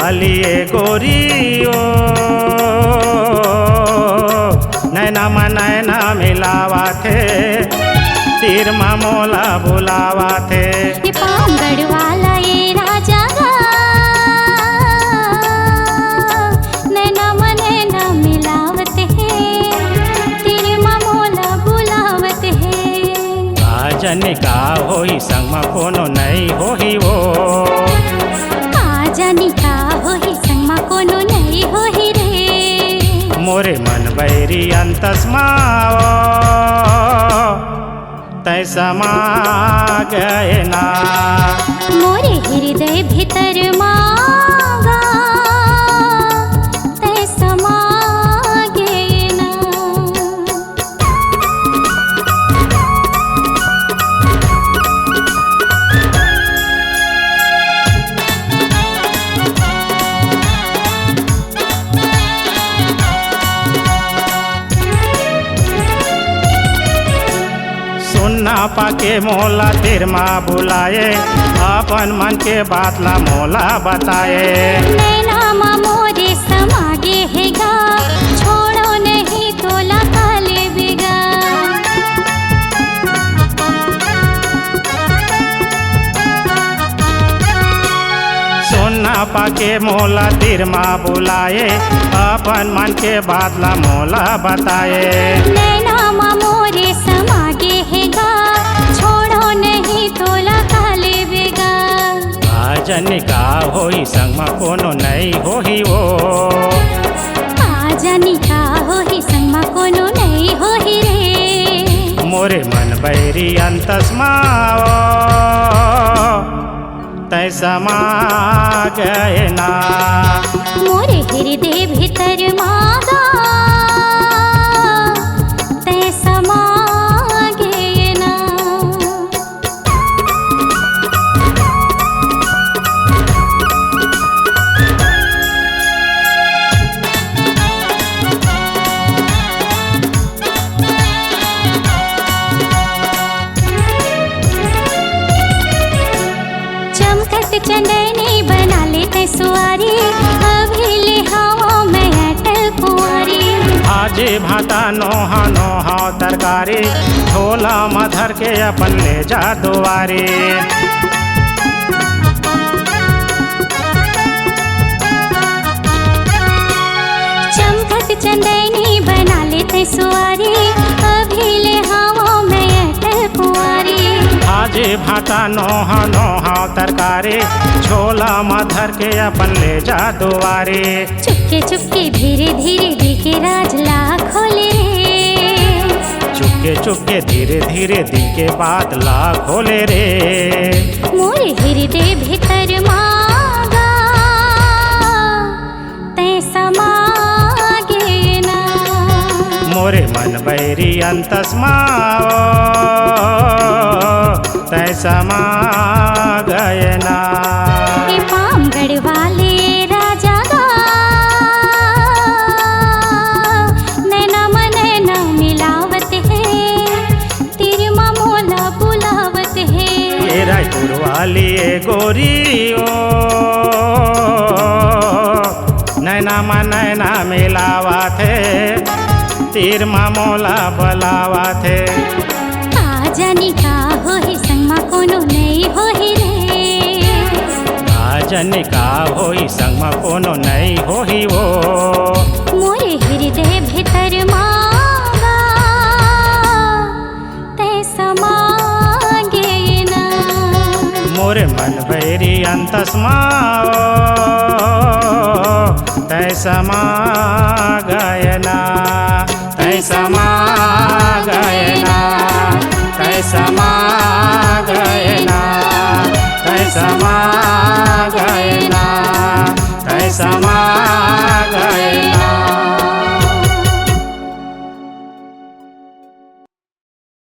वाली ए गोरियो नैना में नैना मिलावा थे तीर मोला बुलावा थे। ये पामगढ़ वाला ये राजा गा नैना में नैना मिलावत है तीर मोला बुलावत है। आजन का होई संग में कोनो नहीं होही वो आजनी का होही संग में कोनो नहीं होही रे। मोरे मन बैरी अंतस्माओ तैसा मा गए ना मोरे हृदय भीतर मांगा तैसा मांगे ना। सुनना पाके मोला तेर माँ बुलाए अपन मन के बात ला मोला बताए। नैना माँ मोरे समागे हैगा छोड़ो नहीं तोला काले बिगा। सुनना पाके मोला तेर माँ बुलाए अपन मन के बात ला मोला बताए। नैना माँ मोरे समागे हैगा छोड़ो नहीं तोला काले बिगा। आजन का होई संग में कोनो नहीं होही वो आजनी का होही संग में कोनो नहीं होही रे। मोरे मन बैरी अंतस्माओ तैसा मा गए ना मोरे हृदय भीतर मांगा तैसा मांगे ना। चमकत चंदनी बना लेते सुआरी अभी ले हवा में अटल कुंवारी। आजे भाता नोहा नोहा तरकारी झोला मधर के अपन ले जा दुआरी। चमकत चंदनी बना लेते सुआरी अभी ले हवा में अटल कुंवारी। आजे भाता नोहा नोहा तरकारी झोला मधर के अपन ले जा दुआरी। चुपके चुपके धीरे धीरे दिखे राज ला खोले रे। चुपके चुपके धीरे धीरे दिल के बात ला खोले रे। मोरे हृदय भीतर मांगा तैसा मांगे ना। मोरे मन बैरी अंतस्माओ तैसा मा गए ना। ये पामगढ़ वाले राजा गा नैना में नैना मिलावत है तीर मोला बुलावत है। ये रायपुर वाली ए गोरियो नैना में नैना मिलावा थे तीर मोला बुलावा थे। आजनी का होही संग में कोनो नहीं होही रे। आजन का होई संग में कोनो नहीं होही वो मोरे हृदय भीतर मांगा तैसा मांगे ना। मोरे मन बैरी अंतस्माओ तैसा मा गए ना तैसा मा गए ना तैसा मा गए ना तैसा मा गए ना तैसा मा गए